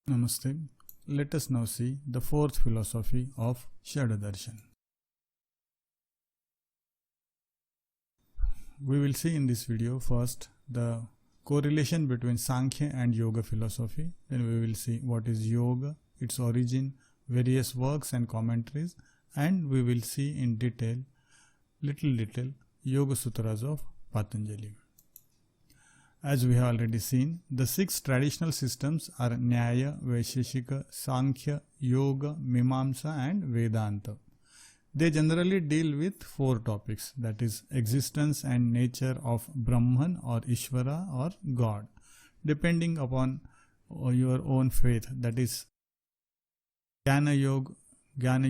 Namaste. Let us now see the fourth philosophy of Shadadarshan. We will see in this video first the correlation between Sankhya and Yoga philosophy. Then we will see what is Yoga, its origin, various works and commentaries, and we will see in detail little Yoga Sutras of Patanjali. As we have already seen, the six traditional systems are Nyaya, Vaisheshika, Sankhya, Yoga, Mimamsa and Vedanta. They generally deal with four topics, that is existence and nature of Brahman or Ishvara or God, depending upon your own faith. That is Jnana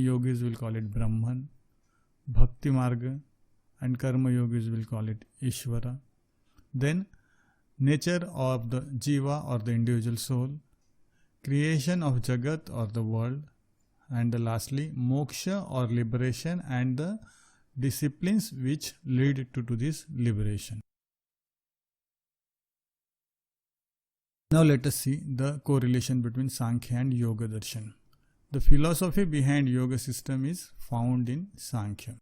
Yogis will call it Brahman, Bhakti Marga and Karma Yogis will call it Ishvara. Then nature of the Jiva or the individual soul, creation of Jagat or the world, and lastly Moksha or liberation and the disciplines which lead to this liberation. Now let us see the correlation between Sankhya and Yoga Darshan. The philosophy behind Yoga system is found in Sankhya.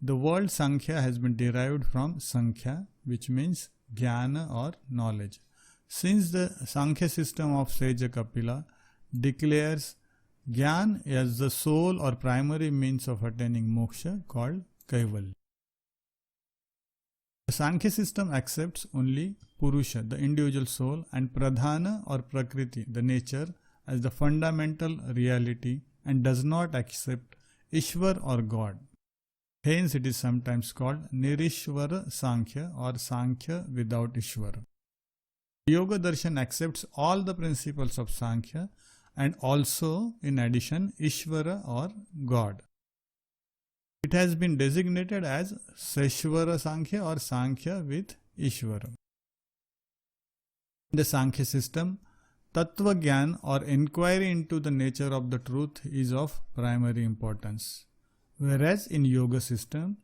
The word Sankhya has been derived from Sankhya, which means Jnana or knowledge. Since the Sankhya system of Seja Kapila declares Jnana as the sole or primary means of attaining moksha called Kaivalya. The Sankhya system accepts only Purusha, the individual soul, and Pradhana or Prakriti, the nature, as the fundamental reality and does not accept Ishvar or God. Hence it is sometimes called Nirishvara Sankhya or Sankhya without Ishvara. Yoga Darshan accepts all the principles of Sankhya and also in addition Ishvara or God. It has been designated as Seshvara Sankhya or Sankhya with Ishvara. In the Sankhya system, Tattva Gyan or inquiry into the nature of the truth is of primary importance. Whereas in Yoga system,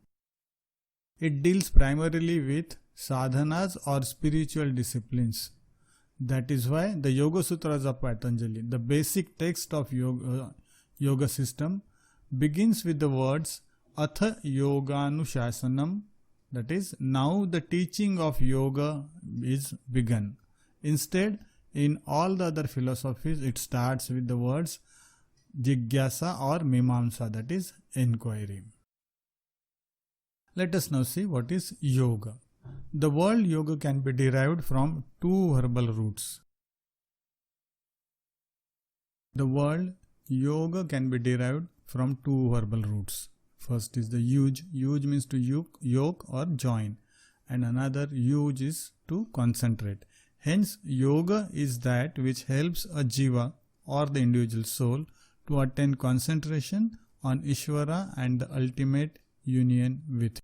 it deals primarily with sadhanas or spiritual disciplines. That is why the Yoga Sutras of Patanjali, the basic text of Yoga system, begins with the words Atha Yoganushasanam, that is, now the teaching of Yoga is begun. Instead, in all the other philosophies, it starts with the words Jigyasa or Mimamsa, that is, inquiry. Let us now see what is Yoga. The word Yoga can be derived from two verbal roots. The word Yoga can be derived from two verbal roots. First is the yuj. Yuj means to yoke or join, and another yuj is to concentrate. Hence, yoga is that which helps a jiva or the individual soul to attain concentration on Ishvara and the ultimate union with him.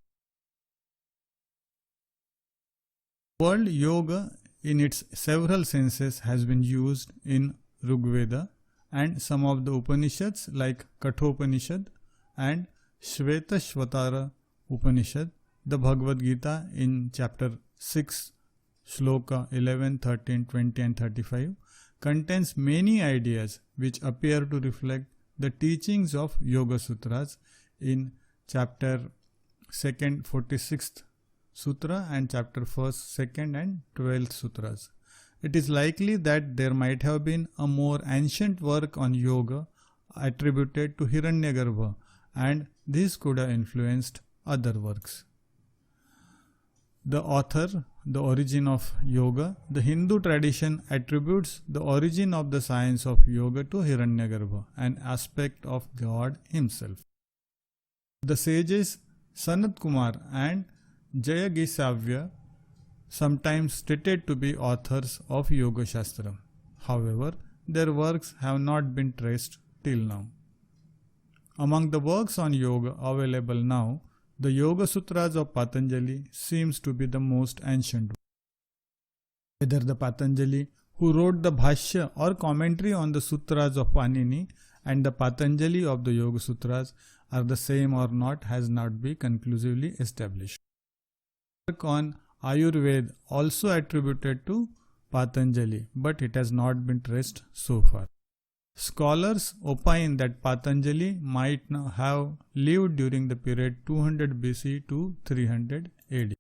The word yoga in its several senses has been used in Rigveda and some of the Upanishads like Kathopanishad and Shvetashvatara Upanishad. The Bhagavad Gita in chapter 6, Shloka 11, 13, 20 and 35 contains many ideas which appear to reflect the teachings of Yoga Sutras in chapter 2nd, 46th Sutra and chapter 1st, 2nd and 12th Sutras. It is likely that there might have been a more ancient work on yoga attributed to Hiranyagarbha, and this could have influenced other works. The author, the origin of yoga. The Hindu tradition attributes the origin of the science of yoga to Hiranyagarbha, an aspect of God himself. The sages Sanat Kumar and Jayagisavya sometimes stated to be authors of Yoga Shastra. However, their works have not been traced till now. Among the works on yoga available now, the Yoga Sutras of Patanjali seems to be the most ancient. Whether the Patanjali who wrote the Bhashya or commentary on the Sutras of Panini and the Patanjali of the Yoga Sutras are the same or not has not been conclusively established. Work on Ayurveda also attributed to Patanjali, but it has not been traced so far. Scholars opine that Patanjali might have lived during the period 200 BC to 300 AD.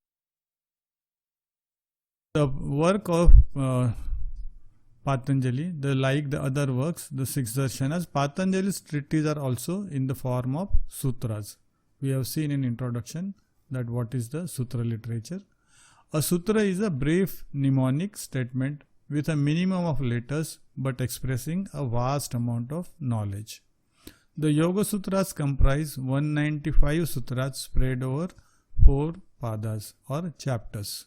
The work of Patanjali, like the other works, the six darshanas, Patanjali's treatises are also in the form of sutras. We have seen in introduction that what is the sutra literature. A sutra is a brief mnemonic statement with a minimum of letters but expressing a vast amount of knowledge. The Yoga Sutras comprise 195 sutras spread over 4 padas or chapters.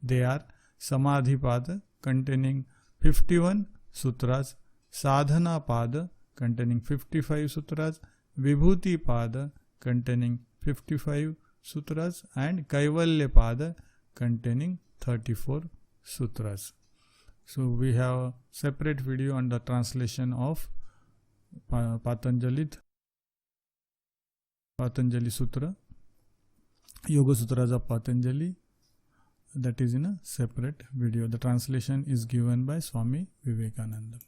They are Samadhi Pada containing 51 sutras, Sadhana Pada containing 55 sutras, Vibhuti Pada containing 55 sutras, and Kaivalya Pada containing 34 sutras. So we have a separate video on the translation of Patanjali Sutra, Yoga Sutras of Patanjali. That is in a separate video. The translation is given by Swami Vivekananda.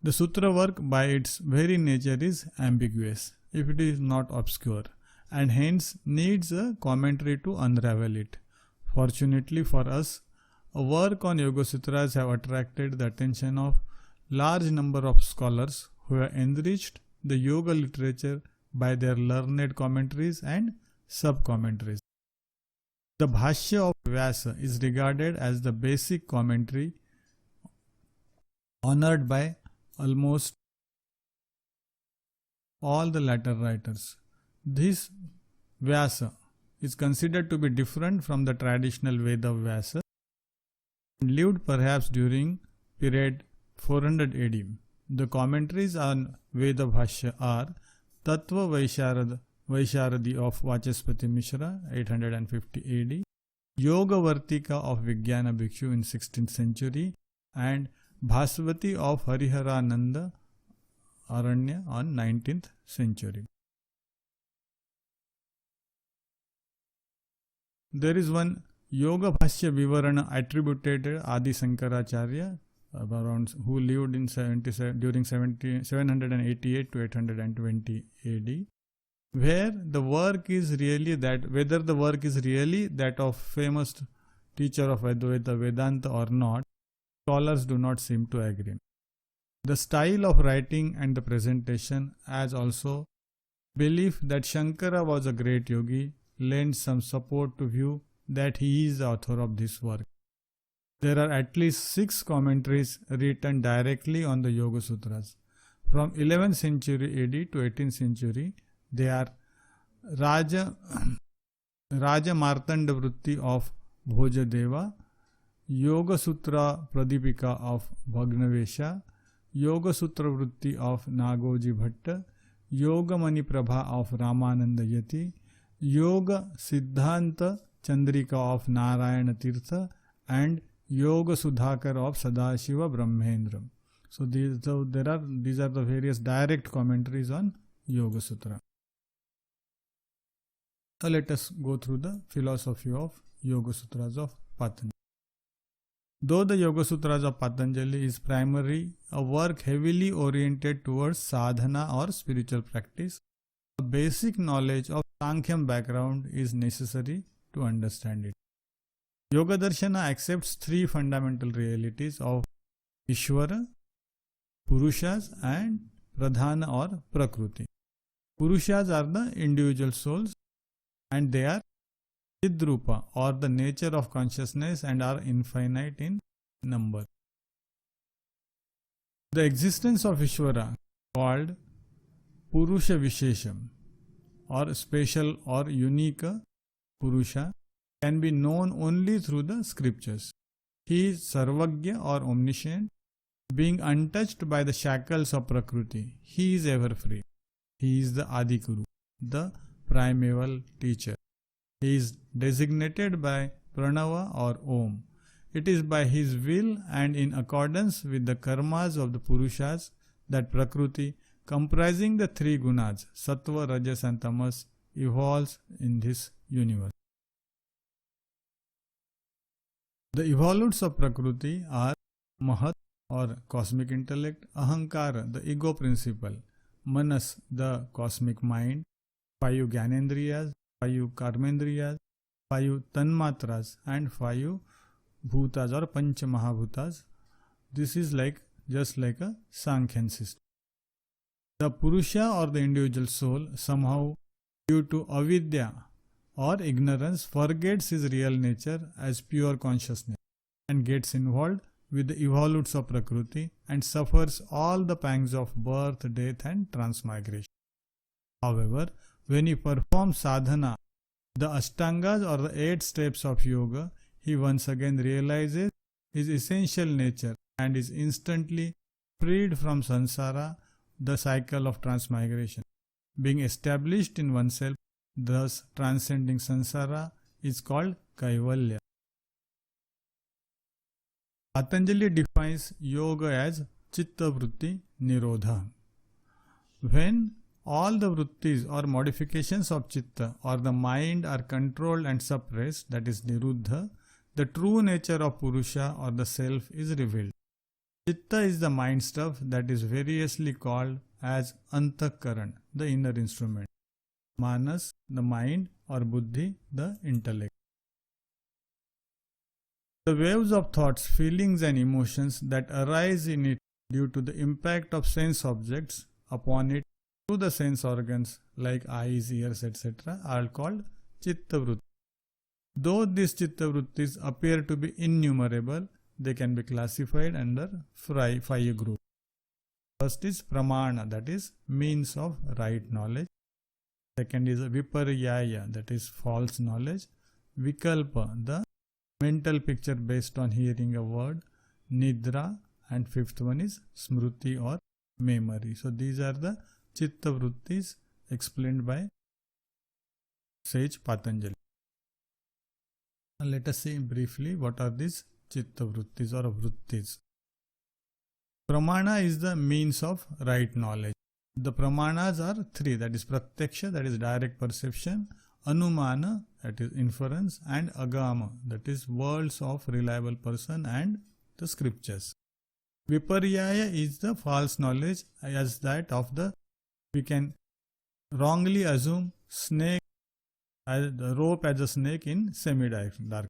The sutra work by its very nature is ambiguous, if it is not obscure, and hence needs a commentary to unravel it. Fortunately for us, a work on Yoga Sutras have attracted the attention of large number of scholars who have enriched the yoga literature by their learned commentaries and sub-commentaries. The Bhashya of Vyasa is regarded as the basic commentary, honored by almost all the later writers. This Vyasa is considered to be different from the traditional Veda Vyasa and lived perhaps during period 400 AD. The commentaries on Veda Bhashya are Tattva Vaisharadi of Vachaspati Mishra 850 AD, Yoga Vartika of Vijnana Bhikshu in 16th century, and Bhasvati of Hariharananda Aranya on 19th century. There is one Yoga Bhashya Vivarana attributed Adi Sankaracharya, who lived in 788 to 820 AD, where the work is really that, whether the work is really that of famous teacher of Advaita Vedanta or not, scholars do not seem to agree. The style of writing and the presentation, as also belief that Shankara was a great yogi, lends some support to view that he is the author of this work. There are at least 6 commentaries written directly on the Yoga Sutras. From 11th century AD to 18th century, they are Raja Martanda Vritti of Bhojadeva, Yoga Sutra Pradipika of Bhagnavesha, Yoga Sutra Vritti of Nagoji Bhatta, Yoga Mani Prabha of Ramananda Yati, Yoga Siddhanta Chandrika of Narayana Tirtha, and Yoga Sudhakar of Sadashiva Brahmendra. So these are the various direct commentaries on Yoga Sutra. Now let us go through the philosophy of Yoga Sutras of Patanjali. Though the Yoga Sutras of Patanjali is primarily a work heavily oriented towards sadhana or spiritual practice, a basic knowledge of Sankhya background is necessary to understand it. Yoga Darshana accepts 3 fundamental realities of Ishvara, Purushas and Pradhana or Prakriti. Purushas are the individual souls and they are Chidrupa or the nature of consciousness and are infinite in number. The existence of Ishvara, called Purusha Vishesham or special or unique Purusha, can be known only through the scriptures. He is Sarvagya or omniscient, being untouched by the shackles of Prakriti. He is ever free. He is the Adikuru, the primeval teacher. He is designated by Pranava or Om. It is by his will and in accordance with the karmas of the Purushas that Prakriti, comprising the 3 gunas, Sattva, Rajas and Tamas, evolves in this universe. The evolutes of Prakriti are Mahat or cosmic intellect, Ahankara, the ego principle, Manas, the cosmic mind, 5 Gyanendriyas, 5 Karmendriyas, 5 Tanmatras, and 5 Bhutas or Panch Mahabhutas. This is just like a Sankhyan system. The Purusha or the individual soul somehow due to avidya or ignorance forgets his real nature as pure consciousness and gets involved with the evolutes of Prakriti and suffers all the pangs of birth, death and transmigration. However, when he performs sadhana, the Ashtangas or the 8 steps of yoga, he once again realizes his essential nature and is instantly freed from samsara, the cycle of transmigration. Being established in oneself, thus transcending samsara, is called Kaivalya. Patanjali defines yoga as Chitta Vritti Nirodha. When all the vrittis or modifications of chitta or the mind are controlled and suppressed, that is Niruddha, the true nature of Purusha or the self is revealed. Chitta is the mind stuff that is variously called as Antakaran, the inner instrument. Manas, the mind, or Buddhi, the intellect. The waves of thoughts, feelings and emotions that arise in it due to the impact of sense objects upon it through the sense organs like eyes, ears, etc. are called Chitta Vritti. Though these Chitta Vrittis appear to be innumerable, they can be classified under 5 groups. First is Pramana, that is means of right knowledge. Second is Viparyaya, that is false knowledge. Vikalpa, the mental picture based on hearing a word. Nidra, and 5th one is Smruti or memory. So these are the Chitta Vrittis explained by sage Patanjali. Let us see briefly what are these Chitta Vrittis or Vrittis. Pramana is the means of right knowledge. The Pramanas are 3, that is Pratyaksha, that is direct perception, Anumana, that is inference, and Agama, that is words of reliable person and the scriptures. Viparyaya is the false knowledge, as that of we can wrongly assume snake as the rope as a snake in semi-dark.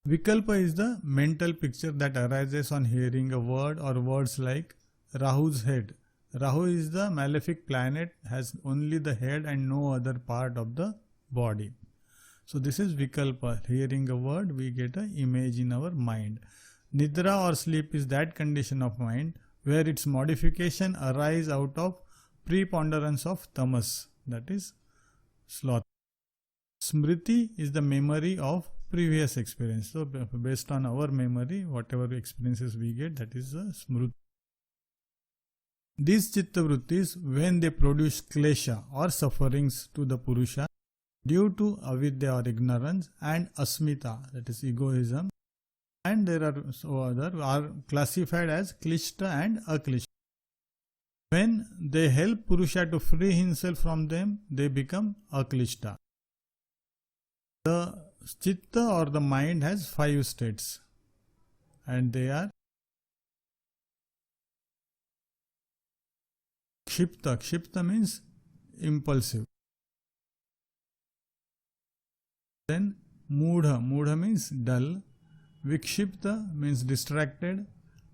Vikalpa is the mental picture that arises on hearing a word or words like Rahu's head. Rahu is the malefic planet, has only the head and no other part of the body. So this is Vikalpa. Hearing a word, we get an image in our mind. Nidra or sleep is that condition of mind where its modification arise out of preponderance of tamas, that is sloth. Smriti is the memory of previous experience. So based on our memory, whatever experiences we get, that is the smruti. These Chitta Vrittis, when they produce klesha or sufferings to the Purusha due to avidya or ignorance and asmita, that is egoism, and there are other are classified as klishta and aklishta. When they help Purusha to free himself from them, they become aklishta. The Chitta or the mind has 5 states, and they are Kshipta. Kshipta means impulsive. Then Mudha. Mudha means dull. Vikshipta means distracted.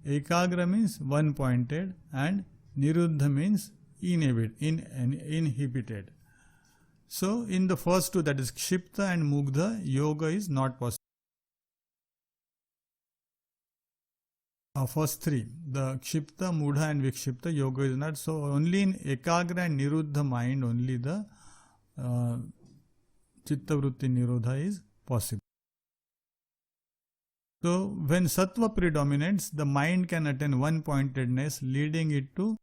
Ekagra means one-pointed. And Niruddha means inhibited. So in the first 2, that is Kshipta and Mugdha, yoga is not possible. First 3, the Kshipta, Mudha and Vikshipta, yoga is not. So only in Ekagra and Niruddha mind, only the Chitta Vritti Nirodha is possible. So when Sattva predominates, the mind can attain one-pointedness, leading it to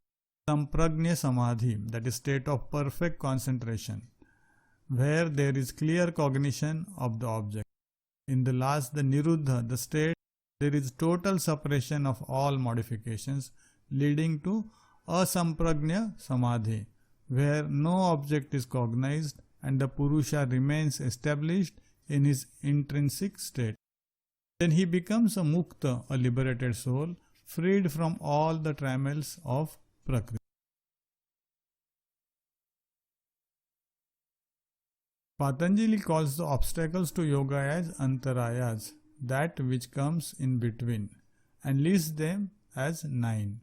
Samprajna Samadhi, that is state of perfect concentration, where there is clear cognition of the object. In the last, the Niruddha, the state, there is total suppression of all modifications, leading to Asamprajna Samadhi, where no object is cognized and the Purusha remains established in his intrinsic state. Then he becomes a mukta, a liberated soul, freed from all the trammels of Prakriti. Patanjali calls the obstacles to yoga as antarayas, that which comes in between, and lists them as 9.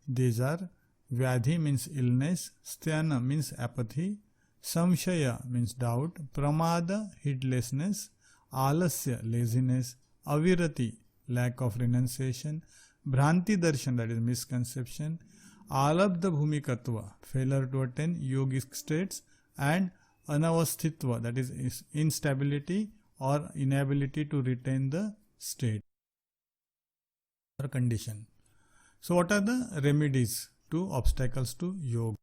These are Vyadhi means illness, Sthana means apathy, Samshaya means doubt, Pramada heedlessness, Alasya laziness, Avirati lack of renunciation, Bhranti darshan that is misconception, Alabdha bhumikatva failure to attain yogic states, and Anavasthitva that is instability or inability to retain the state or condition. So what are the remedies to obstacles to yoga?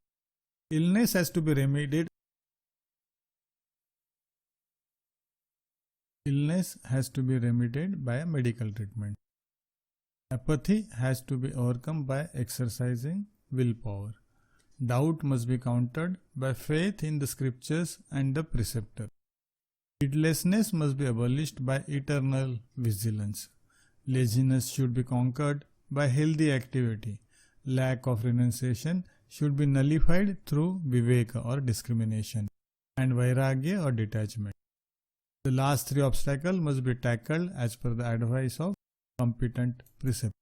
Illness has to be remedied. Illness has to be remedied by a medical treatment. Apathy has to be overcome by exercising willpower. Doubt must be countered by faith in the scriptures and the preceptor. Heedlessness must be abolished by eternal vigilance. Laziness should be conquered by healthy activity. Lack of renunciation should be nullified through viveka or discrimination, and vairagya or detachment. The last 3 obstacles must be tackled as per the advice of competent preceptor.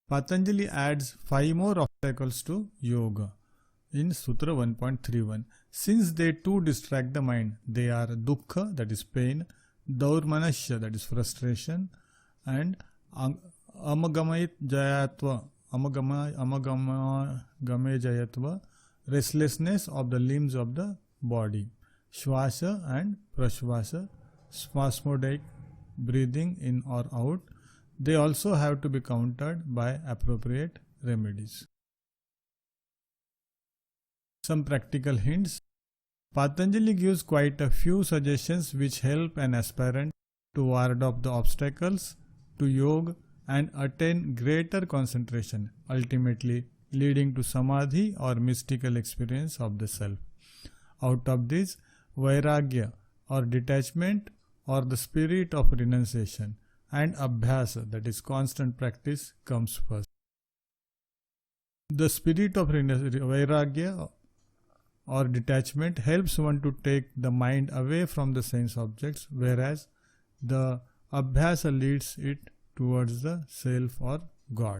Patanjali adds 5 more obstacles to yoga in Sutra 1.31. Since they too distract the mind, they are dukkha, that is pain, daurmanasya, that is frustration, and amagame jayatva, restlessness of the limbs of the body, shvasa and prashvasa, spasmodic breathing in or out. They also have to be countered by appropriate remedies. Some practical hints. Patanjali gives quite a few suggestions which help an aspirant to ward off the obstacles to yoga and attain greater concentration, ultimately leading to samadhi or mystical experience of the self. Out of this, vairagya or detachment or the spirit of renunciation and abhyasa, that is constant practice, comes first. The spirit of vairagya or detachment helps one to take the mind away from the sense objects, whereas the abhyasa leads it towards the self or God.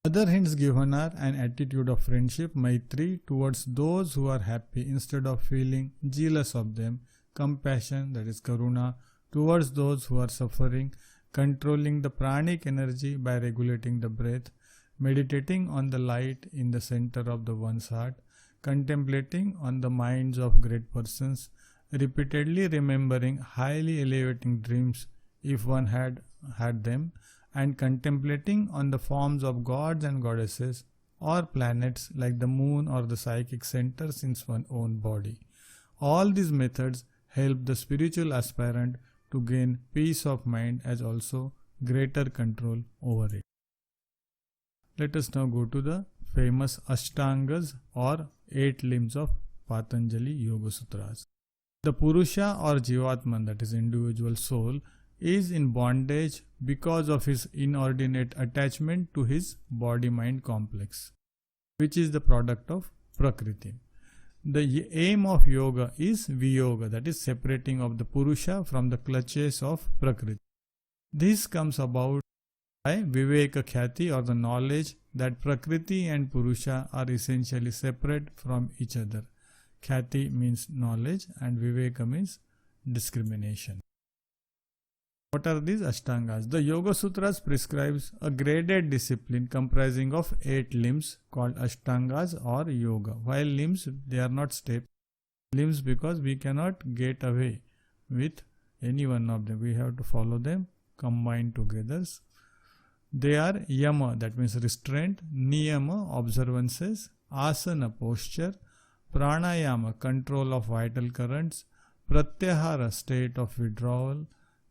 Other hints given are an attitude of friendship, maitri, towards those who are happy instead of feeling jealous of them, compassion, that is karuna, towards those who are suffering, controlling the pranic energy by regulating the breath, meditating on the light in the center of the one's heart, contemplating on the minds of great persons, repeatedly remembering highly elevating dreams if one had them, and contemplating on the forms of gods and goddesses or planets like the moon or the psychic centers in one's own body. All these methods help the spiritual aspirant to gain peace of mind as also greater control over it. Let us now go to the famous Ashtangas or 8 limbs of Patanjali Yoga Sutras. The Purusha or Jivatman, that is individual soul, is in bondage because of his inordinate attachment to his body-mind complex, which is the product of Prakriti. The aim of yoga is Viyoga, that is separating of the Purusha from the clutches of Prakriti. This comes about by Viveka Khyati or the knowledge that Prakriti and Purusha are essentially separate from each other. Khyati means knowledge and Viveka means discrimination. What are these Ashtangas? The Yoga Sutras prescribes a graded discipline comprising of 8 limbs called Ashtangas or Yoga. While limbs, they are not steps. Limbs because we cannot get away with any one of them. We have to follow them combined together. They are Yama, that means restraint, Niyama, observances, Asana, posture, Pranayama, control of vital currents, Pratyahara, state of withdrawal,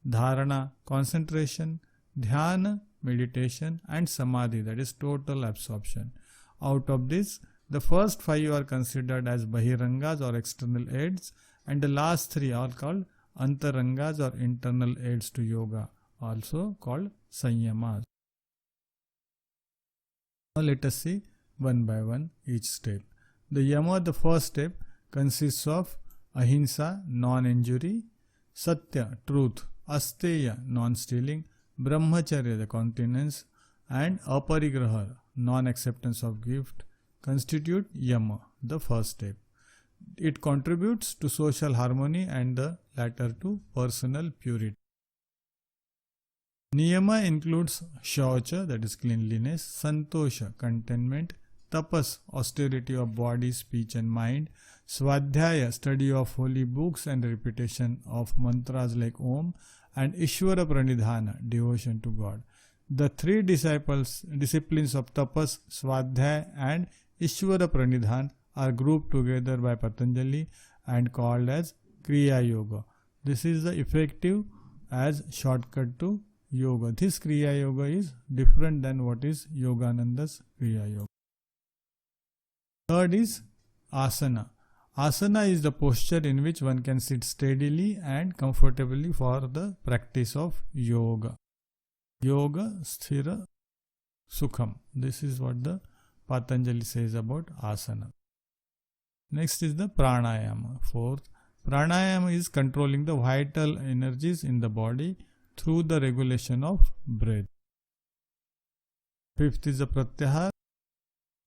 Dharana, concentration, Dhyana, meditation, and Samadhi, that is total absorption. Out of this, The first 5 are considered as Bahirangas or external aids, and the last 3 are called Antarangas or internal aids to yoga, also called Sanyamas. Now let us see one by one each step. The Yama, the first step, consists of Ahimsa, non-injury, Satya, truth, Asteya, non-stealing, Brahmacharya, the continence, and Aparigraha, non-acceptance of gift, constitute Yama, the first step. It contributes to social harmony and the latter to personal purity. Niyama includes Shaucha, that is cleanliness, Santosha, contentment, Tapas, austerity of body, speech and mind, Swadhyaya, study of holy books and repetition of mantras like Om, and Ishvara Pranidhana, devotion to God. The 3 disciplines of Tapas, Swadhyaya and Ishvara Pranidhan are grouped together by Patanjali and called as Kriya Yoga. This is the effective as shortcut to yoga. This Kriya Yoga is different than what is Yogananda's Kriya Yoga. Third is Asana. Asana is the posture in which one can sit steadily and comfortably for the practice of yoga. Yoga Sthira Sukham. This is what the Patanjali says about asana. Next is the pranayama. Fourth, pranayama is controlling the vital energies in the body through the regulation of breath. Fifth is the pratyahara.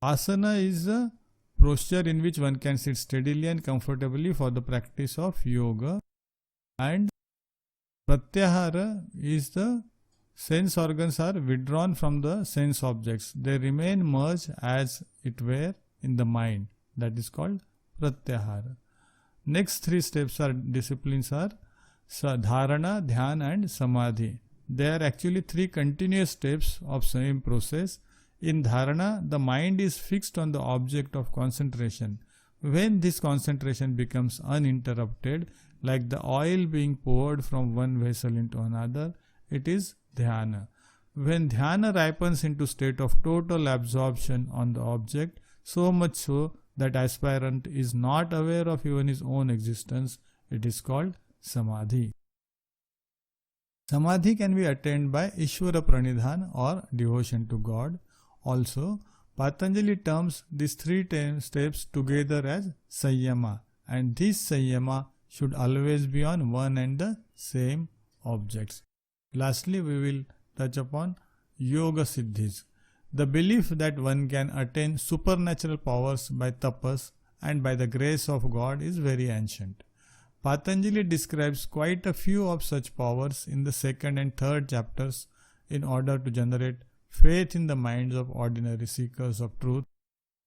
Asana is a posture in which one can sit steadily and comfortably for the practice of yoga. And pratyahara is the sense organs are withdrawn from the sense objects. They remain merged as it were in the mind. That is called pratyahara. Next 3 steps are disciplines are dharana, dhyana and samadhi. They are actually 3 continuous steps of same process. In dharana, the mind is fixed on the object of concentration. When this concentration becomes uninterrupted, like the oil being poured from one vessel into another, it is dhyana. When dhyana ripens into state of total absorption on the object, so much so that aspirant is not aware of even his own existence, it is called samadhi. Samadhi can be attained by Ishvara Pranidhan or devotion to God. Also, Patanjali terms these 3 steps together as Sanyama, and this Sanyama should always be on one and the same objects. Lastly, we will touch upon Yoga Siddhis. The belief that one can attain supernatural powers by tapas and by the grace of God is very ancient. Patanjali describes quite a few of such powers in the 2nd and 3rd chapters in order to generate faith in the minds of ordinary seekers of truth.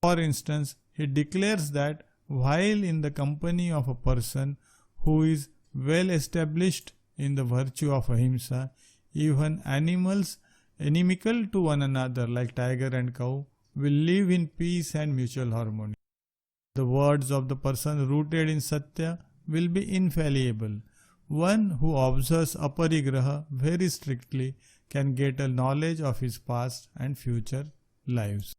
For instance, he declares that while in the company of a person who is well established in the virtue of ahimsa, even animals inimical to one another like tiger and cow will live in peace and mutual harmony. The words of the person rooted in satya will be infallible. One who observes aparigraha very strictly can get a knowledge of his past and future lives.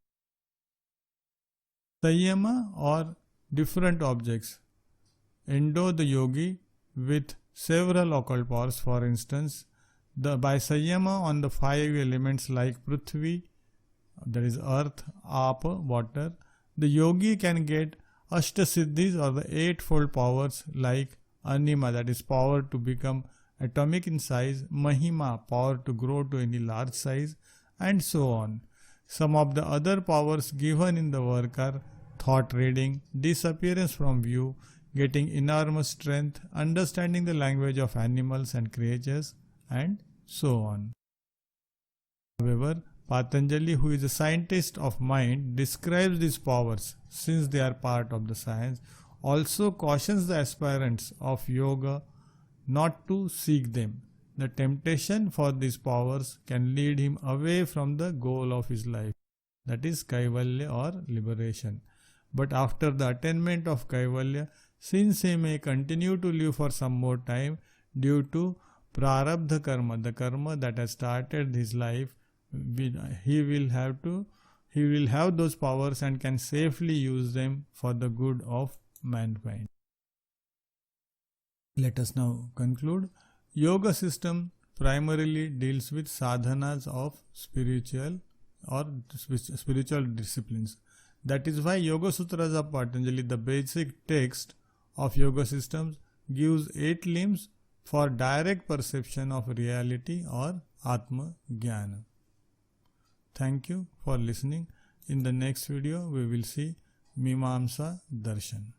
Sanyama or different objects endow the yogi with several occult powers. For instance, by Sanyama on the 5 elements like Prithvi, that is earth, Apa, water, the yogi can get Ashtasiddhis or the 8-fold powers like Anima, that is power to become atomic in size, Mahima, power to grow to any large size, and so on. Some of the other powers given in the work are thought reading, disappearance from view, getting enormous strength, understanding the language of animals and creatures, and so on. However, Patanjali, who is a scientist of mind, describes these powers, since they are part of the science, also cautions the aspirants of yoga not to seek them. The temptation for these powers can lead him away from the goal of his life, that is Kaivalya or liberation. But after the attainment of Kaivalya, since he may continue to live for some more time due to Prarabdha karma, the karma that has started his life, he will have to he will have those powers and can safely use them for the good of mankind. Let us now conclude. Yoga system primarily deals with sadhanas of spiritual disciplines. That is why Yoga Sutras of Patanjali, the basic text of yoga systems, gives 8 limbs for direct perception of reality or Atma Jnana. Thank you for listening. In the next video, we will see Mimamsa Darshan.